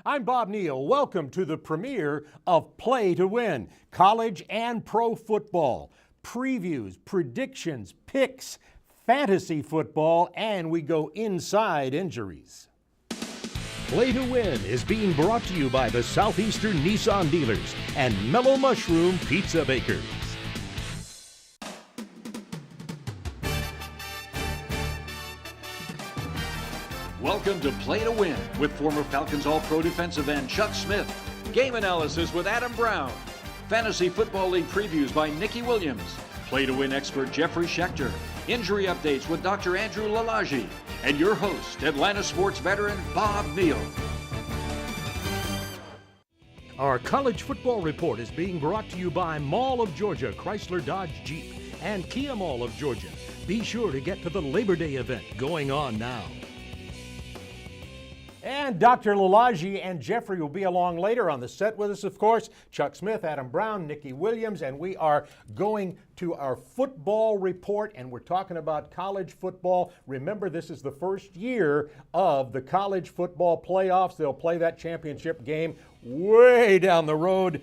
I'm Bob Neal. Welcome to the premiere of Play to Win, college and pro football. Previews, predictions, picks, fantasy football, and we go inside injuries. Play to Win is being brought to you by the Southeastern Nissan dealers and Mellow Mushroom Pizza Bakers. Welcome to Play to Win with former Falcons All-Pro defensive end Chuck Smith. Game analysis with Adam Brown. Fantasy Football League previews by Nikki Williams. Play to Win expert Jeffrey Schechter. Injury updates with Dr. Andrew Lalage. And your host, Atlanta sports veteran Bob Neal. Our college football report is being brought to you by Mall of Georgia, Chrysler Dodge Jeep, and Kia Mall of Georgia. Be sure to get to the Labor Day event going on now. And Dr. Lalage and Jeffrey will be along later on the set with us, of course. Chuck Smith, Adam Brown, Nikki Williams, and we are going to our football report, and we're talking about college football. Remember, this is the first year of the college football playoffs. They'll play that championship game way down the road,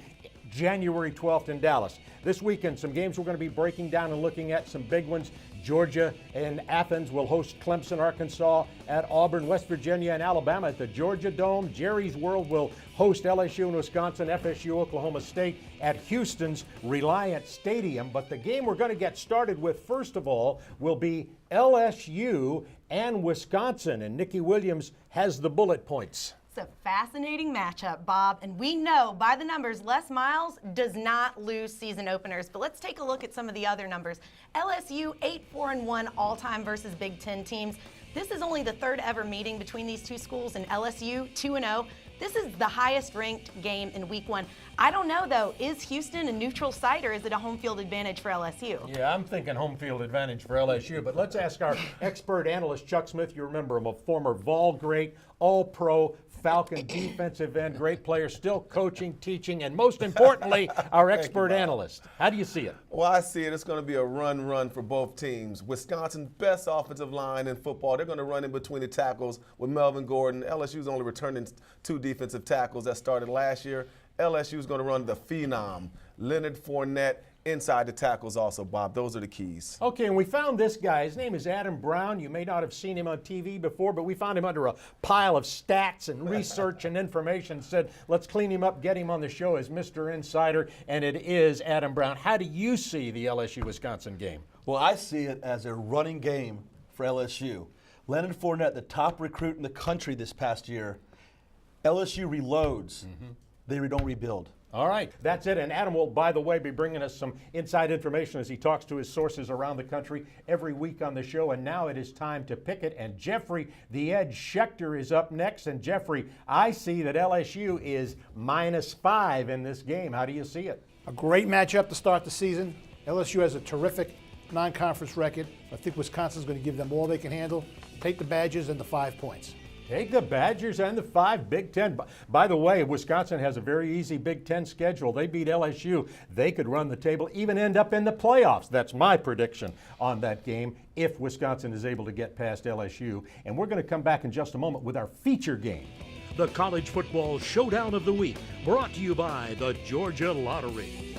January 12th in Dallas. This weekend, some games we're going to be breaking down and looking at, some big ones. Georgia and Athens will host Clemson, Arkansas at Auburn, West Virginia, and Alabama at the Georgia Dome. Jerry's World will host LSU and Wisconsin, FSU, Oklahoma State at Houston's Reliant Stadium. But the game we're going to get started with, first of all, will be LSU and Wisconsin. And Nikki Williams has the bullet points. It's a fascinating matchup, Bob, and we know by the numbers Les Miles does not lose season openers, but let's take a look at some of the other numbers. LSU 8-4-1 all-time versus Big Ten teams. This is only the third ever meeting between these two schools, and LSU 2-0. This is the highest ranked game in week one. I don't know though, is Houston a neutral site or is it a home field advantage for LSU? Yeah, I'm thinking home field advantage for LSU, but let's ask our expert analyst, Chuck Smith. You remember him, a former Vol great, all-pro, Falcon defensive end, great player, still coaching, teaching, and most importantly, our expert analyst. How do you see it? Well, I see it. It's going to be a run for both teams. Wisconsin's best offensive line in football. They're going to run in between the tackles with Melvin Gordon. LSU's only returning 2 defensive tackles that started last year. LSU's going to run the phenom, Leonard Fournette, inside the tackles also, Bob. Those are the keys. Okay, and we found this guy. His name is Adam Brown. You may not have seen him on TV before, but we found him under a pile of stats and research and information. Said, let's clean him up, get him on the show as Mr. Insider, and it is Adam Brown. How do you see the LSU-Wisconsin game? Well, I see it as a running game for LSU. Leonard Fournette, the top recruit in the country this past year. LSU reloads. They don't rebuild. All right, that's it. And Adam will, by the way, be bringing us some inside information as he talks to his sources around the country every week on the show. And now it is time to pick it. And Jeffrey, the Edge Schechter, is up next. And Jeffrey, I see that LSU is -5 in this game. How do you see it? A great matchup to start the season. LSU has a terrific non-conference record. I think Wisconsin's going to give them all they can handle. Take the Badgers and the 5 points. Take the Badgers and the 5, Big Ten. By the way, Wisconsin has a very easy Big Ten schedule. They beat LSU. They could run the table, even end up in the playoffs. That's my prediction on that game if Wisconsin is able to get past LSU. And we're going to come back in just a moment with our feature game. The College Football Showdown of the Week, brought to you by the Georgia Lottery.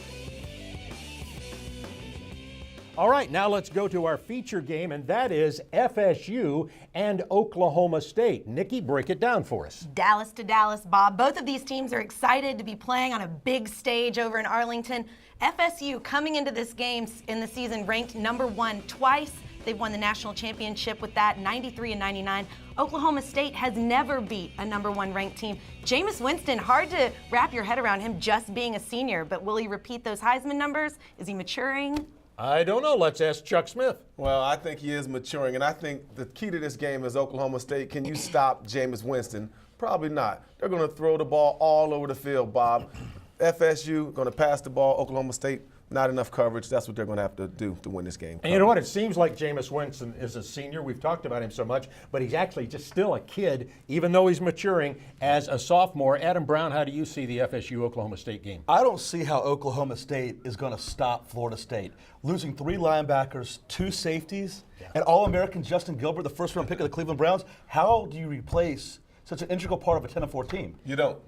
All right, now let's go to our feature game, and that is FSU and Oklahoma State. Nikki, break it down for us. Dallas to Dallas, Bob. Both of these teams are excited to be playing on a big stage over in Arlington. FSU coming into this game in the season ranked #1 twice. They've won the national championship with that, 93 and 99. Oklahoma State has never beat a #1 ranked team. Jameis Winston, hard to wrap your head around him just being a senior, but will he repeat those Heisman numbers? Is he maturing? I don't know. Let's ask Chuck Smith. Well, I think he is maturing, and I think the key to this game is Oklahoma State. Can you stop Jameis Winston? Probably not. They're going to throw the ball all over the field, Bob. FSU going to pass the ball. Oklahoma State, not enough coverage. That's what they're going to have to do to win this game. And you know what? It seems like Jameis Winston is a senior. We've talked about him so much, but he's actually just still a kid, even though he's maturing as a sophomore. Adam Brown, how do you see the FSU-Oklahoma State game? I don't see how Oklahoma State is going to stop Florida State. Losing 3 linebackers, 2 safeties, and All-American Justin Gilbert, the first-round pick of the Cleveland Browns. How do you replace such an integral part of a 10-4 team? You don't.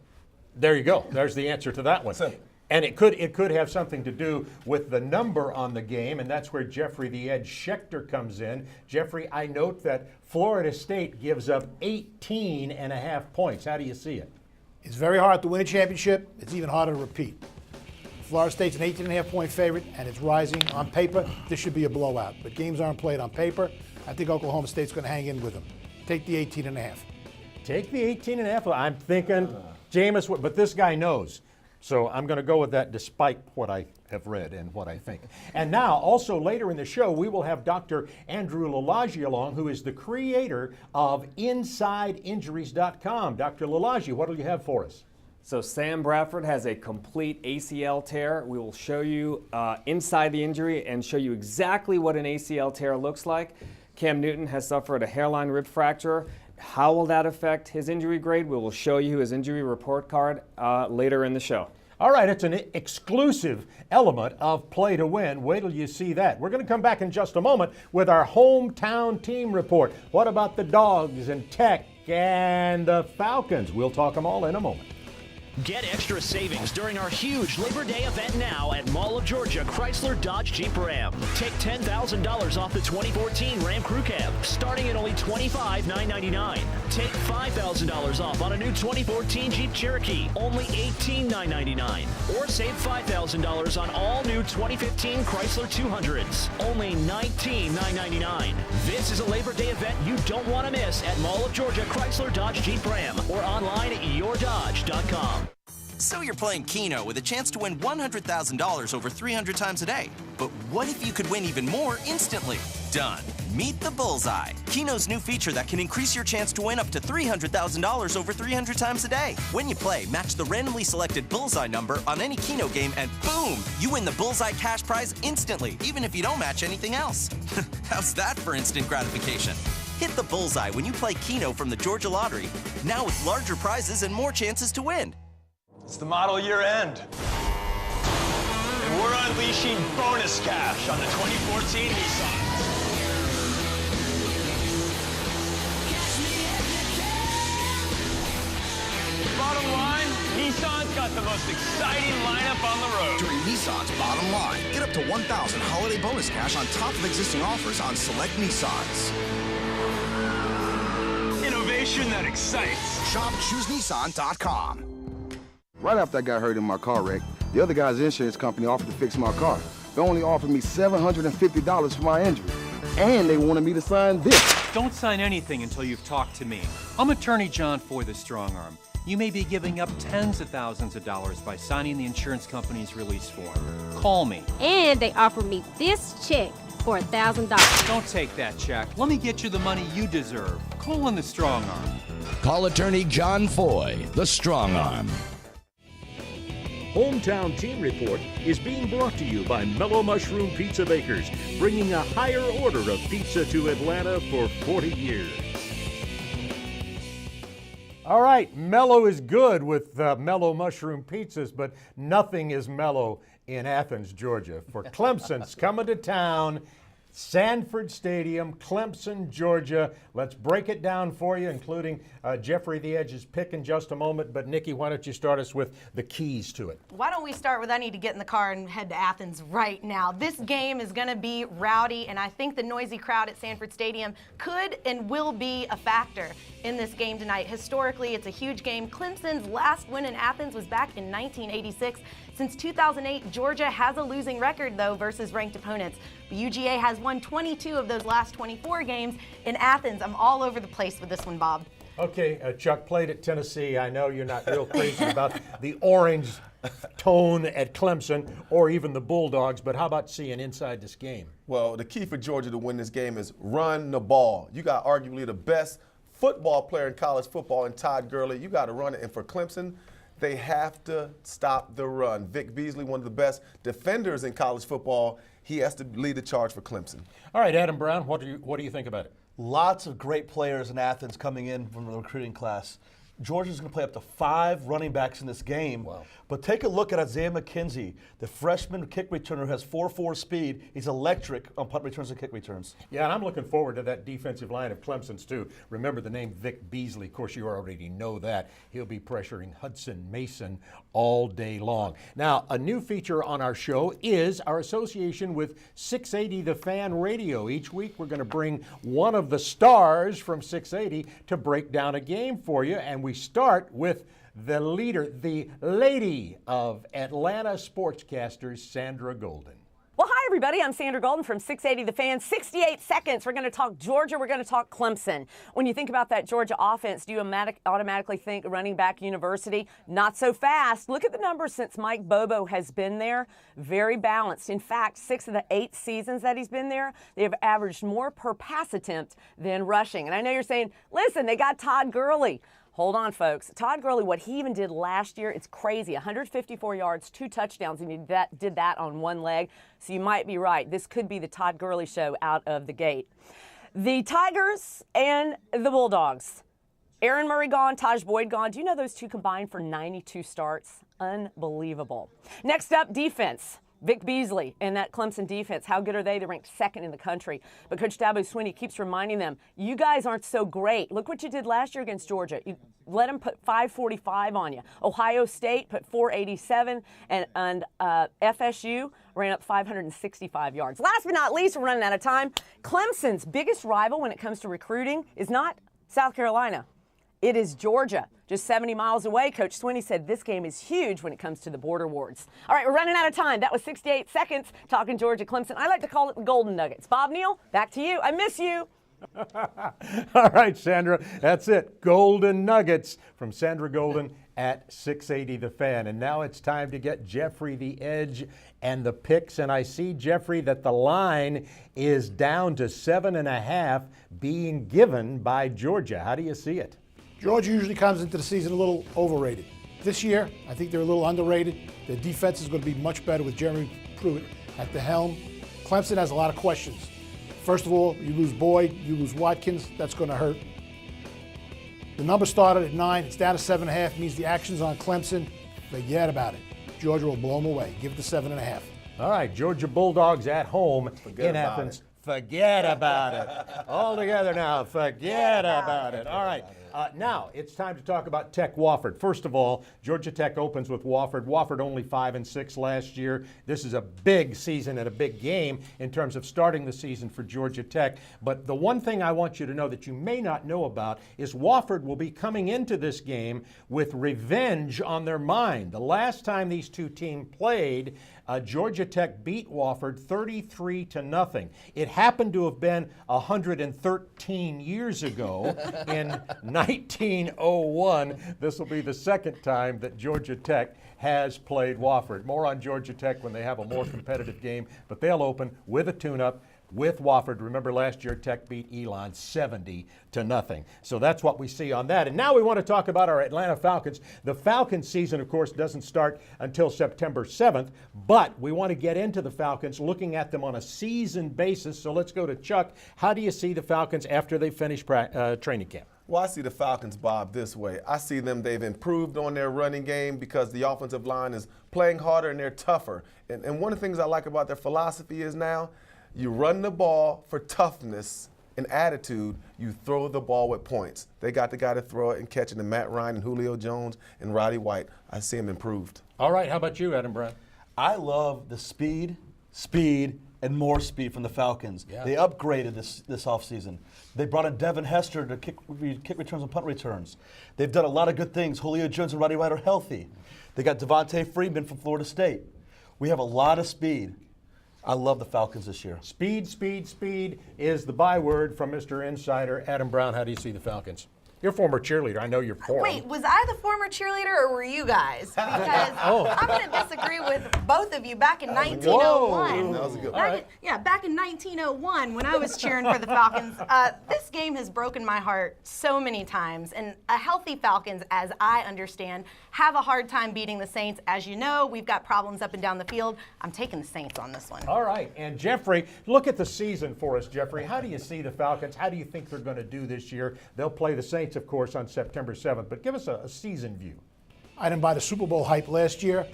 There you go. There's the answer to that one. Simple. And it could have something to do with the number on the game, and that's where Jeffrey the Edge Schechter comes in. Jeffrey, I note that Florida State gives up 18.5 points. How do you see it? It's very hard to win a championship. It's even harder to repeat. Florida State's an 18.5-point favorite, and it's rising. On paper, this should be a blowout. But games aren't played on paper. I think Oklahoma State's going to hang in with them. Take the 18.5. Take the 18.5. I'm thinking Jameis, but this guy knows. So I'm going to go with that despite what I have read and what I think. And now, also later in the show, we will have Dr. Andrew Lalagi along, who is the creator of InsideInjuries.com. Dr. Lalagi, what will you have for us? So Sam Bradford has a complete ACL tear. We will show you inside the injury and show you exactly what an ACL tear looks like. Cam Newton has suffered a hairline rib fracture. How will that affect his injury grade? We will show you his injury report card later in the show. All right, it's an exclusive element of Play to Win. Wait till you see that. We're going to come back in just a moment with our hometown team report. What about the Dogs and Tech and the Falcons? We'll talk them all in a moment. Get extra savings during our huge Labor Day event now at Mall of Georgia Chrysler Dodge Jeep Ram. Take $10,000 off the 2014 Ram Crew Cab, starting at only $25,999. Take $5,000 off on a new 2014 Jeep Cherokee, only $18,999. Or save $5,000 on all new 2015 Chrysler 200s, only $19,999. This is a Labor Day event you don't want to miss at Mall of Georgia Chrysler Dodge Jeep Ram or online at yourdodge.com. So you're playing Keno with a chance to win $100,000 over 300 times a day. But what if you could win even more instantly? Done. Meet the Bullseye, Keno's new feature that can increase your chance to win up to $300,000 over 300 times a day. When you play, match the randomly selected Bullseye number on any Keno game and boom! You win the Bullseye cash prize instantly, even if you don't match anything else. How's that for instant gratification? Hit the Bullseye when you play Keno from the Georgia Lottery, now with larger prizes and more chances to win. It's the model year end. And we're unleashing bonus cash on the 2014 Nissan. Bottom line, Nissan's got the most exciting lineup on the road. During Nissan's Bottom Line, get up to $1,000 holiday bonus cash on top of existing offers on select Nissans. Innovation that excites. Shop ChooseNissan.com. Right after I got hurt in my car wreck, the other guy's insurance company offered to fix my car. They only offered me $750 for my injury, and they wanted me to sign this. Don't sign anything until you've talked to me. I'm Attorney John Foy, the Strong Arm. You may be giving up tens of thousands of dollars by signing the insurance company's release form. Call me. And they offered me this check for $1,000. Don't take that check. Let me get you the money you deserve. Call on the Strong Arm. Call Attorney John Foy, the Strong Arm. Hometown Team Report is being brought to you by Mellow Mushroom Pizza Bakers, bringing a higher order of pizza to Atlanta for 40 years. All right, mellow is good with Mellow Mushroom Pizzas, but nothing is mellow in Athens, Georgia. For Clemson's coming to town, Sanford Stadium, Clemson, Georgia. Let's break it down for you, including Jeffrey the Edge's pick in just a moment. But Nikki, why don't you start us with the keys to it? Why don't we start with I need to get in the car and head to Athens right now. This game is going to be rowdy, and I think the noisy crowd at Sanford Stadium could and will be a factor in this game tonight. Historically, it's a huge game. Clemson's last win in Athens was back in 1986. Since 2008, Georgia has a losing record, though, versus ranked opponents. UGA has won 22 of those last 24 games in Athens. I'm all over the place with this one, Bob. Okay, Chuck played at Tennessee. I know you're not real crazy about the orange tone at Clemson or even the Bulldogs, but how about seeing inside this game? Well, the key for Georgia to win this game is run the ball. You got arguably the best football player in college football in Todd Gurley. You got to run it. And for Clemson, they have to stop the run. Vic Beasley, one of the best defenders in college football, he has to lead the charge for Clemson. All right, Adam Brown, what do you think about it? Lots of great players in Athens coming in from the recruiting class. Georgia's going to play up to 5 running backs in this game. Wow. But take a look at Isaiah McKenzie, the freshman kick returner who has 4.4 speed. He's electric on punt returns and kick returns. Yeah, and I'm looking forward to that defensive line of Clemson's too. Remember the name Vic Beasley. Of course, you already know that. He'll be pressuring Hudson Mason all day long. Now, a new feature on our show is our association with 680 The Fan Radio. Each week, we're going to bring one of the stars from 680 to break down a game for you, and we start with the leader, the lady of Atlanta sportscasters, Sandra Golden. Well, hi, everybody. I'm Sandra Golden from 680 The Fan. 68 seconds. We're going to talk Georgia. We're going to talk Clemson. When you think about that Georgia offense, do you automatically think running back university? Not so fast. Look at the numbers since Mike Bobo has been there. Very balanced. In fact, 6 of the 8 seasons that he's been there, they have averaged more per pass attempt than rushing. And I know you're saying, listen, they got Todd Gurley. Hold on, folks. Todd Gurley, what he even did last year, it's crazy. 154 yards, 2 touchdowns, and he did that on one leg. So you might be right. This could be the Todd Gurley show out of the gate. The Tigers and the Bulldogs. Aaron Murray gone, Taj Boyd gone. Do you know those two combined for 92 starts? Unbelievable. Next up, defense. Vic Beasley and that Clemson defense, how good are they? They're ranked 2nd in the country. But Coach Dabo Swinney keeps reminding them, you guys aren't so great. Look what you did last year against Georgia. You let them put 545 on you. Ohio State put 487, and FSU ran up 565 yards. Last but not least, we're running out of time. Clemson's biggest rival when it comes to recruiting is not South Carolina. It is Georgia, just 70 miles away. Coach Swinney said this game is huge when it comes to the border wars. All right, we're running out of time. That was 68 seconds talking Georgia Clemson. I like to call it the Golden Nuggets. Bob Neal, back to you. I miss you. All right, Sandra, that's it. Golden Nuggets from Sandra Golden at 680 The Fan. And now it's time to get Jeffrey the Edge and the picks. And I see, Jeffrey, that the line is down to 7.5 being given by Georgia. How do you see it? Georgia usually comes into the season a little overrated. This year, I think they're a little underrated. Their defense is going to be much better with Jeremy Pruitt at the helm. Clemson has a lot of questions. First of all, you lose Boyd, you lose Watkins, that's going to hurt. The number started at 9, it's down to 7.5, means the action's on Clemson. Forget about it. Georgia will blow them away. Give it the 7.5. All right, Georgia Bulldogs at home in Athens. Forget about it. All together now. Forget about it. All right. Now it's time to talk about Tech Wofford. First of all, Georgia Tech opens with Wofford. Wofford only 5-6 last year. This is a big season and a big game in terms of starting the season for Georgia Tech. But the one thing I want you to know that you may not know about is Wofford will be coming into this game with revenge on their mind. The last time these two teams played, Georgia Tech beat Wofford 33-0. It happened to have been 113 years ago in 1901. This will be the second time that Georgia Tech has played Wofford. More on Georgia Tech when they have a more competitive game, but they'll open with a tune-up with Wofford. Remember last year Tech beat Elon 70-0. So that's what we see on that. And now we want to talk about our Atlanta Falcons. The Falcons season, of course, doesn't start until September 7th, but we want to get into the Falcons looking at them on a season basis. So let's go to Chuck. How do you see the Falcons after they finish training camp? Well, I see the Falcons, Bob, this way. I see them, they've improved on their running game because the offensive line is playing harder and they're tougher. And one of the things I like about their philosophy is now, you run the ball for toughness and attitude. You throw the ball with points. They got the guy to throw it and catch it in Matt Ryan and Julio Jones and Roddy White. I see him improved. All right, how about you, Adam Brown? I love the speed, and more speed from the Falcons. Yeah. They upgraded this offseason. They brought in Devin Hester to kick returns and punt returns. They've done a lot of good things. Julio Jones and Roddy White are healthy. They got Devontae Freeman from Florida State. We have a lot of speed. I love the Falcons this year. Speed is the byword from Mr. Insider. Adam Brown, how do you see the Falcons? You're a former cheerleader. I know you're former. Wait, was I the former cheerleader or were you guys? Because I'm going to disagree with both of you. Back in 1901. That was a good one. Back in 1901 when I was cheering for the Falcons, this game has broken my heart so many times. And a healthy Falcons, as I understand, have a hard time beating the Saints. As you know, we've got problems up and down the field. I'm taking the Saints on this one. All right. And Jeffrey, look at the season for us, Jeffrey. How do you see the Falcons? How do you think they're going to do this year? They'll play the same Saints, of course, on September 7th. But give us a season view. I didn't buy the Super Bowl hype last year.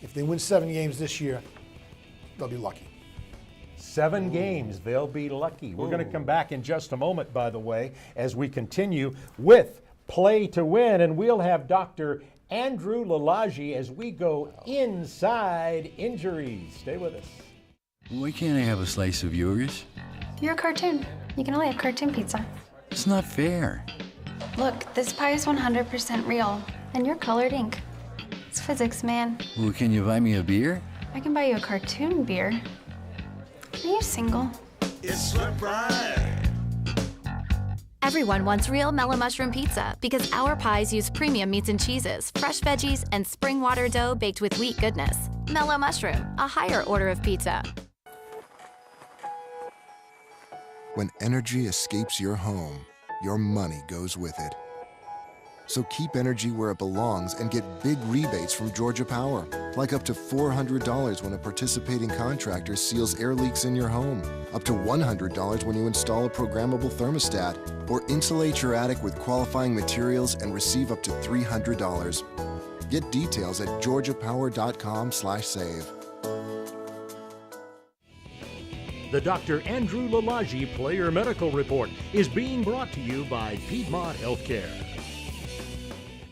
If they win 7 games this year, they'll be lucky. 7 games, they'll be lucky. We're going to come back in just a moment, by the way, as we continue with Play to Win, and we'll have Dr. Andrew Lalage as we go inside injuries. Stay with us. Why can't I have a slice of yours? You're a cartoon. You can only have cartoon pizza. It's not fair. Look, this pie is 100% real, and you're colored ink. It's physics, man. Well, can you buy me a beer? I can buy you a cartoon beer. Are you single? It's surprise. Everyone wants real mellow mushroom pizza because our pies use premium meats and cheeses, fresh veggies, and spring water dough baked with wheat goodness. Mellow mushroom, a higher order of pizza. When energy escapes your home, your money goes with it. So keep energy where it belongs and get big rebates from Georgia Power, like up to $400 when a participating contractor seals air leaks in your home, up to $100 when you install a programmable thermostat, or insulate your attic with qualifying materials and receive up to $300. Get details at georgiapower.com/save. The Dr. Andrew Lalage Player Medical Report is being brought to you by Piedmont Healthcare.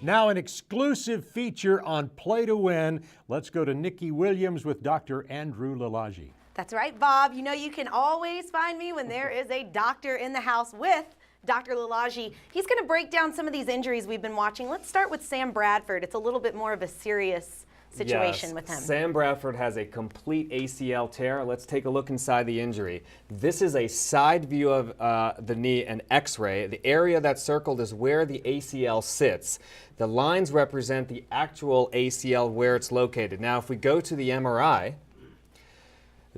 Now an exclusive feature on Play to Win. Let's go to Nikki Williams with Dr. Andrew Lalage. That's right, Bob. You know you can always find me when there is a doctor in the house with Dr. Lalage. He's going to break down some of these injuries we've been watching. Let's start with Sam Bradford. It's a little bit more of a serious situation with him. Sam Bradford has a complete ACL tear. Let's take a look inside the injury. This is a side view of the knee, an X-ray. The area that's circled is where the ACL sits. The lines represent the actual ACL where it's located. Now, if we go to the MRI,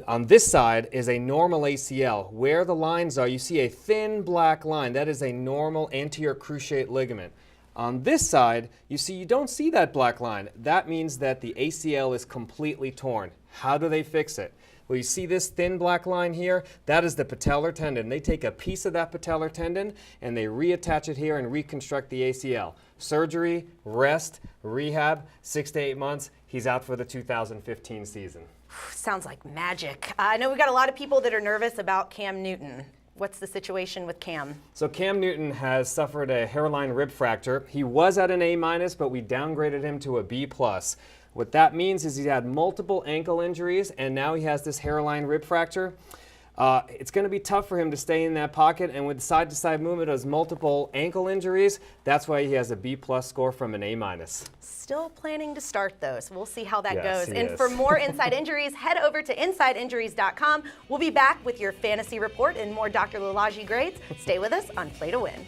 on this side is a normal ACL. Where the lines are, you see a thin black line. That is a normal anterior cruciate ligament. On this side, you don't see that black line. That means that the ACL is completely torn. How do they fix it? Well, you see this thin black line here? That is the patellar tendon. They take a piece of that patellar tendon and they reattach it here and reconstruct the ACL. Surgery, rest, rehab, 6 to 8 months. He's out for the 2015 season. Sounds like magic. I know we've got a lot of people that are nervous about Cam Newton. What's the situation with Cam? So Cam Newton has suffered a hairline rib fracture. He was at an A-, but we downgraded him to a B+. What that means is he's had multiple ankle injuries, and now he has this hairline rib fracture. It's going to be tough for him to stay in that pocket, and with side-to-side movement of multiple ankle injuries, that's why he has a B+ score from an A-. Still planning to start those. We'll see how that Yes, goes. he And is. for more Inside Injuries, head over to InsideInjuries.com. We'll be back with your fantasy report and more Dr. Lalage grades. Stay with us on Play to Win.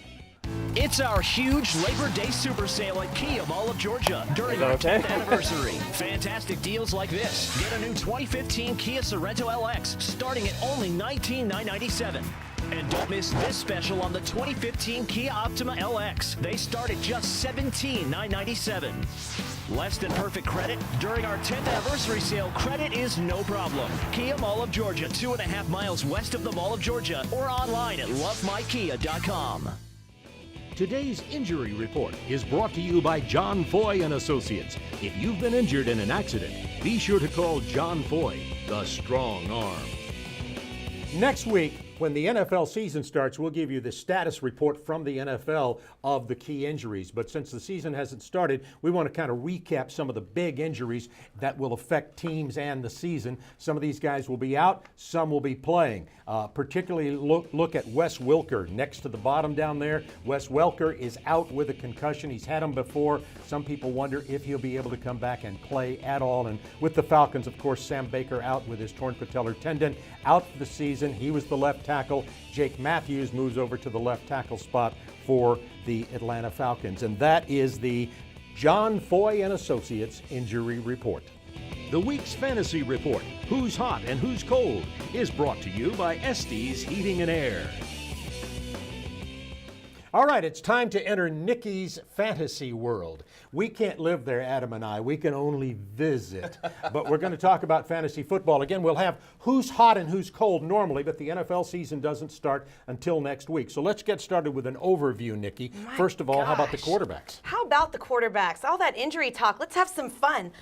It's our huge Labor Day super sale at Kia Mall of Georgia during our 10th anniversary. Fantastic deals like this. Get a new 2015 Kia Sorento LX starting at only $19,997. And don't miss this special on the 2015 Kia Optima LX. They start at just $17,997. Less than perfect credit? During our 10th anniversary sale, credit is no problem. Kia Mall of Georgia, 2.5 miles west of the Mall of Georgia, or online at lovemykia.com. Today's injury report is brought to you by John Foy and Associates. If you've been injured in an accident, be sure to call John Foy, the strong arm. Next week, when the NFL season starts, we'll give you the status report from the NFL of the key injuries. But since the season hasn't started, we want to kind of recap some of the big injuries that will affect teams and the season. Some of these guys will be out, some will be playing. Particularly look at Wes Welker next to the bottom down there. Wes Welker is out with a concussion. He's had them before. Some people wonder if he'll be able to come back and play at all. And with the Falcons, of course, Sam Baker out with his torn patellar tendon, out for the season. He was the left tackle. Jake Matthews moves over to the left tackle spot for the Atlanta Falcons. And that is the John Foy and Associates Injury Report. The week's fantasy report, Who's Hot and Who's Cold, is brought to you by Estes Heating and Air. All right, it's time to enter Nikki's fantasy world. We can't live there, Adam and I. We can only visit. But we're going to talk about fantasy football. Again, we'll have who's hot and who's cold normally, but the NFL season doesn't start until next week. So let's get started with an overview, Nikki. First of all, how about the quarterbacks? How about the quarterbacks? All that injury talk. Let's have some fun.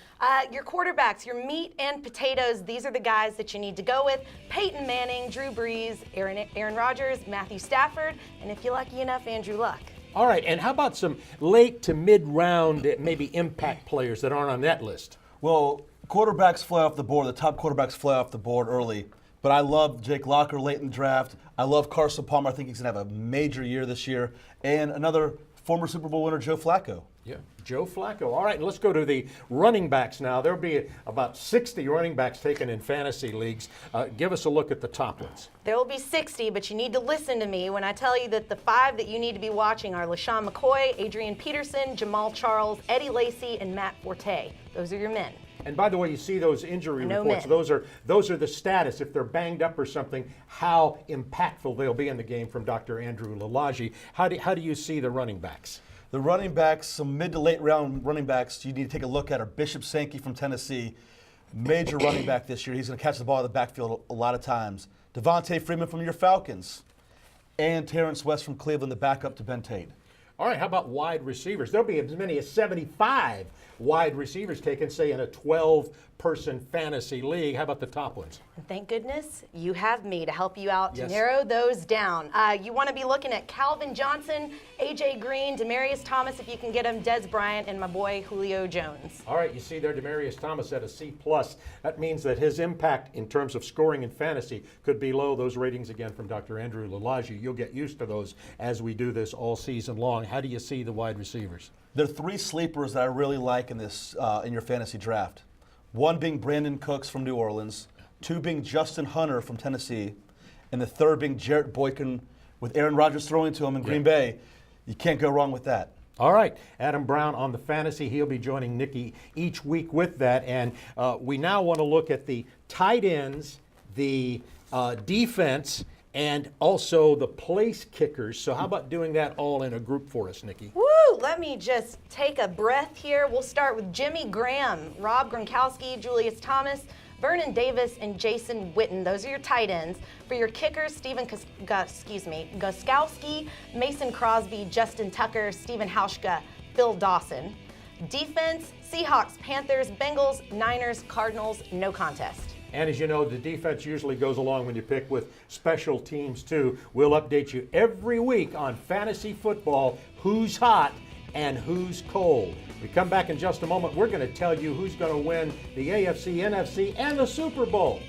Your quarterbacks, your meat and potatoes, these are the guys that you need to go with. Peyton Manning, Drew Brees, Aaron Rodgers, Matthew Stafford, and if you're lucky enough, Andrew Luck. All right, and how about some late to mid-round, maybe impact players that aren't on that list? Well, quarterbacks fly off the board. The top quarterbacks fly off the board early. But I love Jake Locker late in the draft. I love Carson Palmer. I think he's going to have a major year this year. And another former Super Bowl winner, Joe Flacco. Yeah, Joe Flacco. All right, let's go to the running backs now. There'll be about 60 running backs taken in fantasy leagues. Give us a look at the top ones. There will be 60, but you need to listen to me when I tell you that the 5 that you need to be watching are LaShawn McCoy, Adrian Peterson, Jamal Charles, Eddie Lacy, and Matt Forte. Those are your men. And by the way, you see those injury No reports. men. Those are the status. If they're banged up or something, how impactful they'll be in the game from Dr. Andrew Lalage. How do you see the running backs? The running backs, some mid to late round running backs you need to take a look at are Bishop Sankey from Tennessee, major running back this year. He's going to catch the ball in the backfield a lot of times. Devontae Freeman from your Falcons, and Terrence West from Cleveland, the backup to Ben Tate. All right, how about wide receivers? There'll be as many as 75 wide receivers taken, say, in a 12-person fantasy league. How about the top ones? And thank goodness you have me to help you out to Yes. narrow those down. You want to be looking at Calvin Johnson, A.J. Green, Demaryius Thomas, if you can get him, Dez Bryant, and my boy Julio Jones. All right, you see there Demaryius Thomas at a C+. That means that his impact in terms of scoring in fantasy could be low. Those ratings, again, from Dr. Andrew Lalage. You'll get used to those as we do this all season long. How do you see the wide receivers? There are 3 sleepers that I really like in this in your fantasy draft. One being Brandon Cooks from New Orleans, 2 being Justin Hunter from Tennessee, and the 3rd being Jarrett Boykin with Aaron Rodgers throwing to him in Green Bay. You can't go wrong with that. All right, Adam Brown on the fantasy. He'll be joining Nikki each week with that. And we now want to look at the tight ends, the defense, and also the place kickers. So how about doing that all in a group for us, Nikki? Woo! Let me just take a breath here. We'll start with Jimmy Graham, Rob Gronkowski, Julius Thomas, Vernon Davis, and Jason Witten. Those are your tight ends. For your kickers, Steven Gostkowski, Mason Crosby, Justin Tucker, Steven Hauschka, Phil Dawson. Defense, Seahawks, Panthers, Bengals, Niners, Cardinals, no contest. And as you know, the defense usually goes along when you pick with special teams too. We'll update you every week on fantasy football, who's hot and who's cold. We come back in just a moment. We're going to tell you who's going to win the AFC, NFC, and the Super Bowl.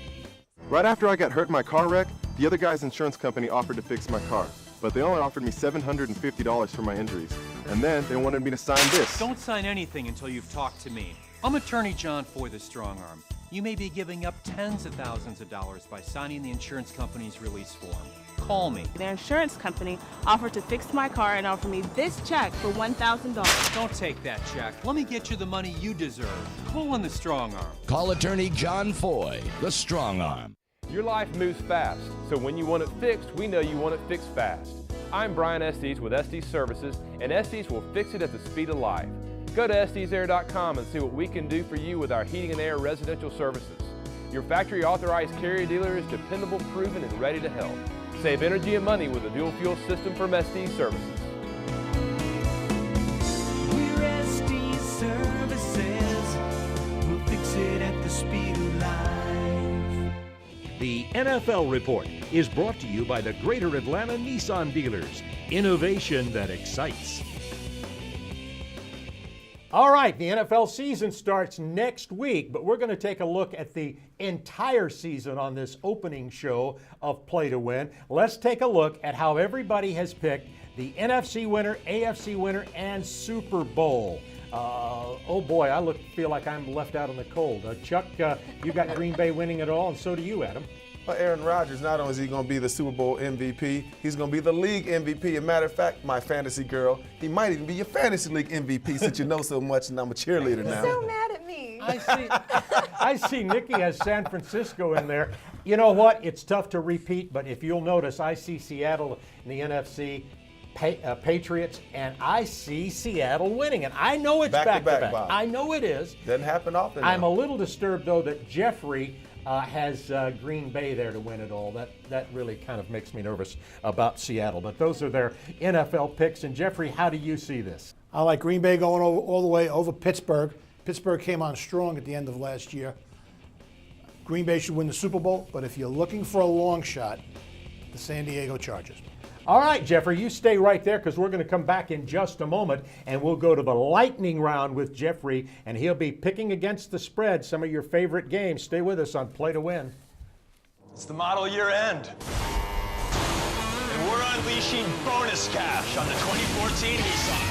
Right after I got hurt in my car wreck, the other guy's insurance company offered to fix my car. But they only offered me $750 for my injuries. And then they wanted me to sign this. Don't sign anything until you've talked to me. I'm Attorney John Foy, the Strong Arm. You may be giving up tens of thousands of dollars by signing the insurance company's release form. Call me. Their insurance company offered to fix my car and offer me this check for $1,000. Don't take that check. Let me get you the money you deserve. Call on the Strong Arm. Call Attorney John Foy, the Strong Arm. Your life moves fast, so when you want it fixed, we know you want it fixed fast. I'm Brian Estes with Estes Services, and Estes will fix it at the speed of life. Go to EstesAir.com and see what we can do for you with our heating and air residential services. Your factory authorized carrier dealer is dependable, proven, and ready to help. Save energy and money with a dual fuel system from Estes Services. We're Estes Services. We'll fix it at the speed of life. The NFL Report is brought to you by the Greater Atlanta Nissan dealers. Innovation that excites. All right, the NFL season starts next week, but we're going to take a look at the entire season on this opening show of Play to Win. Let's take a look at how everybody has picked the NFC winner, AFC winner, and Super Bowl. Oh boy, I feel like I'm left out in the cold. Chuck, you got Green Bay winning it all, and so do you, Adam. Well, Aaron Rodgers, not only is he going to be the Super Bowl MVP, he's going to be the league MVP. As a matter of fact, my fantasy girl, he might even be your fantasy league MVP since you know so much and I'm a cheerleader now. So mad at me. I see Nikki has San Francisco in there. You know what? It's tough to repeat, but if you'll notice, I see Seattle in the NFC. Patriots, and I see Seattle winning. And I know it's Back-to-back, Bob. I know it is. Doesn't happen often. I'm now. a little disturbed, though, that Jeffrey has Green Bay there to win it all. That really kind of makes me nervous about Seattle. But those are their NFL picks. And Jeffrey, how do you see this? I like Green Bay going all the way over Pittsburgh. Pittsburgh came on strong at the end of last year. Green Bay should win the Super Bowl, but if you're looking for a long shot, the San Diego Chargers. All right, Jeffrey, you stay right there because we're going to come back in just a moment and we'll go to the lightning round with Jeffrey, and he'll be picking against the spread some of your favorite games. Stay with us on Play to Win. It's the model year end. And we're unleashing bonus cash on the 2014 Nissan.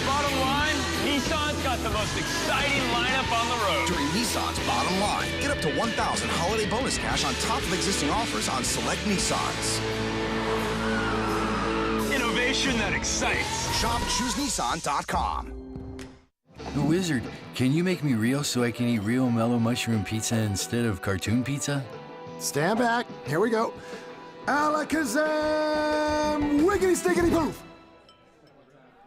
Bottom line, Nissan's got the most exciting lineup on the road. During Nissan's Bottom Line, get up to $1,000 holiday bonus cash on top of existing offers on select Nissans. Innovation that excites. Shop ChooseNissan.com. The Wizard, can you make me real so I can eat real mellow mushroom pizza instead of cartoon pizza? Stand back. Here we go. Alakazam! Wiggity stickity poof!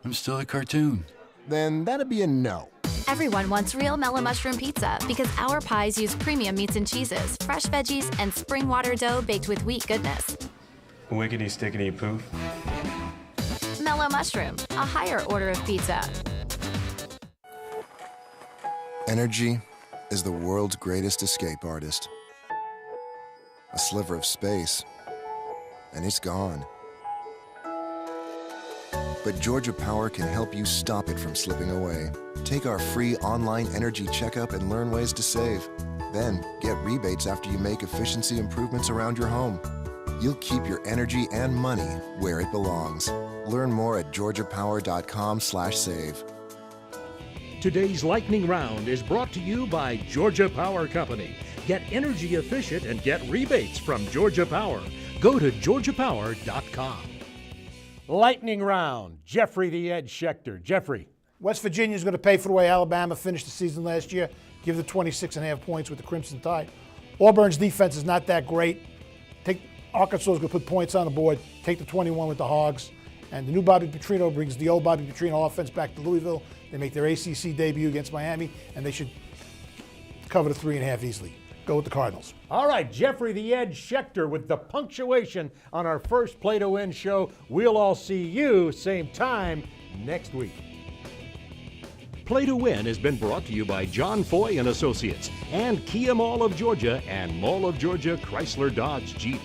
I'm still a cartoon. Then that'd be a no. Everyone wants real mellow mushroom pizza because our pies use premium meats and cheeses, fresh veggies, and spring water dough baked with wheat goodness. Wiggity stickity poof. Mellow mushroom, a higher order of pizza. Energy is the world's greatest escape artist. A sliver of space, and it's gone. But Georgia Power can help you stop it from slipping away. Take our free online energy checkup and learn ways to save. Then get rebates after you make efficiency improvements around your home. You'll keep your energy and money where it belongs. Learn more at georgiapower.com/save. Today's lightning round is brought to you by Georgia Power Company. Get energy efficient and get rebates from Georgia Power. Go to georgiapower.com. Lightning round, Jeffrey the Ed Schechter. Jeffrey. West Virginia's going to pay for the way Alabama finished the season last year. Give the 26.5 points with the Crimson Tide. Auburn's defense is not that great. Arkansas is going to put points on the board. Take the 21 with the Hogs. And the new Bobby Petrino brings the old Bobby Petrino offense back to Louisville. They make their ACC debut against Miami, and they should cover the 3.5 easily. Go with the Cardinals. All right, Jeffrey the Ed Schechter with the punctuation on our first Play to Win show. We'll all see you same time next week. Play to Win has been brought to you by John Foy and Associates and Kia Mall of Georgia and Mall of Georgia Chrysler Dodge Jeep.